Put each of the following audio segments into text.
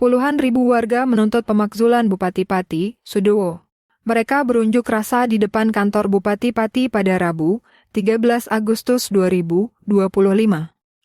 Puluhan ribu warga menuntut pemakzulan Bupati Pati, Sudowo. Mereka berunjuk rasa di depan kantor Bupati Pati pada Rabu, 13 Agustus 2025.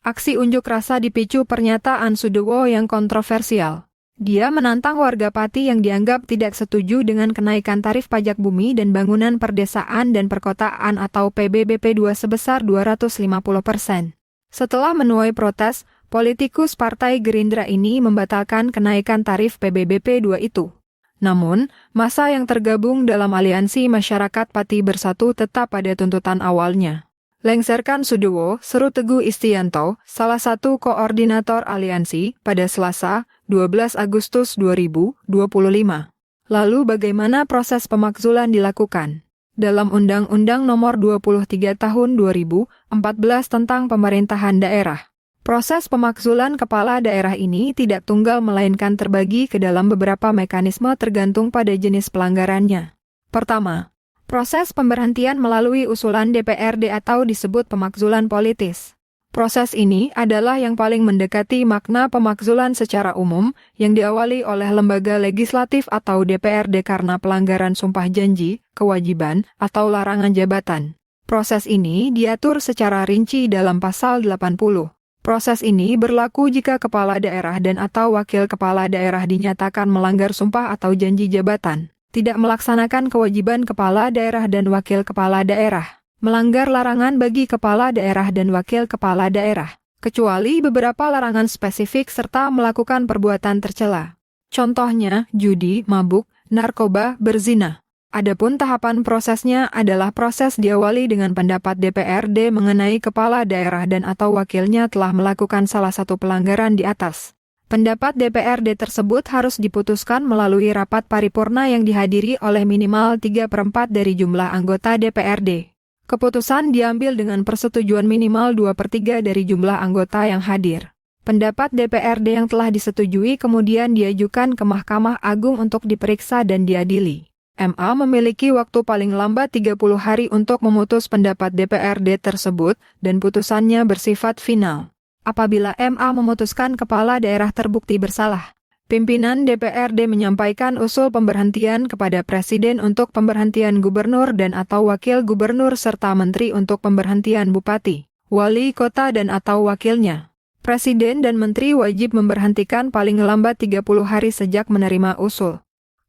Aksi unjuk rasa dipicu pernyataan Sudowo yang kontroversial. Dia menantang warga Pati yang dianggap tidak setuju dengan kenaikan tarif pajak bumi dan bangunan perdesaan dan perkotaan atau PBBP 2 sebesar 250%. Setelah menuai protes, politikus Partai Gerindra ini membatalkan kenaikan tarif PBBP 2 itu. Namun, massa yang tergabung dalam Aliansi Masyarakat Pati Bersatu tetap pada tuntutan awalnya. Lengserkan Sudowo, seru Teguh Istianto, salah satu koordinator aliansi, pada Selasa, 12 Agustus 2025. Lalu bagaimana proses pemakzulan dilakukan? Dalam Undang-Undang Nomor 23 Tahun 2014 tentang Pemerintahan Daerah, proses pemakzulan kepala daerah ini tidak tunggal melainkan terbagi ke dalam beberapa mekanisme tergantung pada jenis pelanggarannya. Pertama, proses pemberhentian melalui usulan DPRD atau disebut pemakzulan politis. Proses ini adalah yang paling mendekati makna pemakzulan secara umum yang diawali oleh lembaga legislatif atau DPRD karena pelanggaran sumpah janji, kewajiban, atau larangan jabatan. Proses ini diatur secara rinci dalam pasal 80. Proses ini berlaku jika kepala daerah dan atau wakil kepala daerah dinyatakan melanggar sumpah atau janji jabatan, tidak melaksanakan kewajiban kepala daerah dan wakil kepala daerah, melanggar larangan bagi kepala daerah dan wakil kepala daerah, kecuali beberapa larangan spesifik serta melakukan perbuatan tercela. Contohnya, judi, mabuk, narkoba, berzina. Adapun tahapan prosesnya adalah proses diawali dengan pendapat DPRD mengenai kepala daerah dan atau wakilnya telah melakukan salah satu pelanggaran di atas. Pendapat DPRD tersebut harus diputuskan melalui rapat paripurna yang dihadiri oleh minimal 3/4 dari jumlah anggota DPRD. Keputusan diambil dengan persetujuan minimal 2/3 dari jumlah anggota yang hadir. Pendapat DPRD yang telah disetujui kemudian diajukan ke Mahkamah Agung untuk diperiksa dan diadili. MA memiliki waktu paling lambat 30 hari untuk memutus pendapat DPRD tersebut dan putusannya bersifat final. Apabila MA memutuskan kepala daerah terbukti bersalah, pimpinan DPRD menyampaikan usul pemberhentian kepada Presiden untuk pemberhentian gubernur dan atau wakil gubernur serta menteri untuk pemberhentian bupati, wali kota dan atau wakilnya. Presiden dan menteri wajib memberhentikan paling lambat 30 hari sejak menerima usul.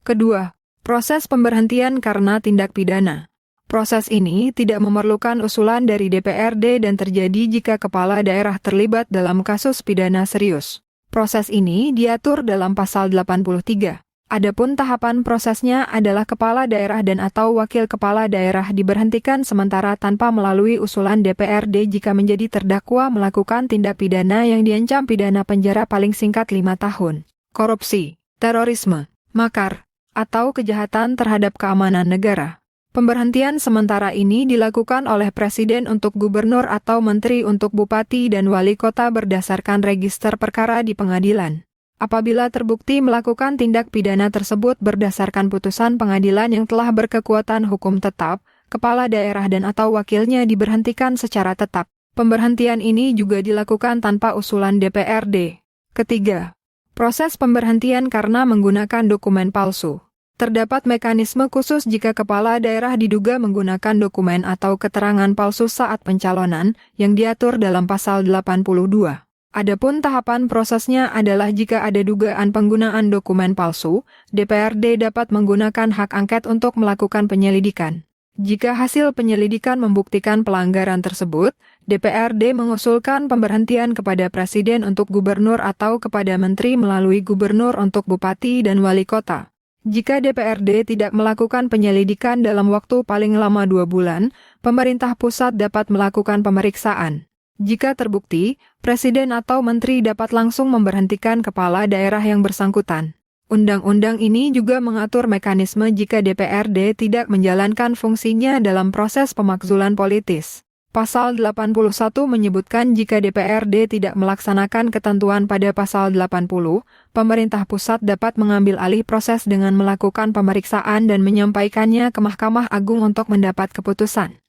Kedua, proses pemberhentian karena tindak pidana. Proses ini tidak memerlukan usulan dari DPRD dan terjadi jika kepala daerah terlibat dalam kasus pidana serius. Proses ini diatur dalam pasal 83. Adapun tahapan prosesnya adalah kepala daerah dan atau wakil kepala daerah diberhentikan sementara tanpa melalui usulan DPRD jika menjadi terdakwa melakukan tindak pidana yang diancam pidana penjara paling singkat 5 tahun. Korupsi, terorisme, makar, atau kejahatan terhadap keamanan negara. Pemberhentian sementara ini dilakukan oleh Presiden untuk gubernur atau menteri untuk bupati dan wali kota berdasarkan register perkara di pengadilan. Apabila terbukti melakukan tindak pidana tersebut berdasarkan putusan pengadilan yang telah berkekuatan hukum tetap, kepala daerah dan atau wakilnya diberhentikan secara tetap. Pemberhentian ini juga dilakukan tanpa usulan DPRD. Ketiga, proses pemberhentian karena menggunakan dokumen palsu. Terdapat mekanisme khusus jika kepala daerah diduga menggunakan dokumen atau keterangan palsu saat pencalonan yang diatur dalam pasal 82. Adapun tahapan prosesnya adalah jika ada dugaan penggunaan dokumen palsu, DPRD dapat menggunakan hak angket untuk melakukan penyelidikan. Jika hasil penyelidikan membuktikan pelanggaran tersebut, DPRD mengusulkan pemberhentian kepada Presiden untuk gubernur atau kepada menteri melalui gubernur untuk bupati dan wali kota. Jika DPRD tidak melakukan penyelidikan dalam waktu paling lama 2 bulan, pemerintah pusat dapat melakukan pemeriksaan. Jika terbukti, Presiden atau Menteri dapat langsung memberhentikan kepala daerah yang bersangkutan. Undang-undang ini juga mengatur mekanisme jika DPRD tidak menjalankan fungsinya dalam proses pemakzulan politis. Pasal 81 menyebutkan jika DPRD tidak melaksanakan ketentuan pada pasal 80, pemerintah pusat dapat mengambil alih proses dengan melakukan pemeriksaan dan menyampaikannya ke Mahkamah Agung untuk mendapat keputusan.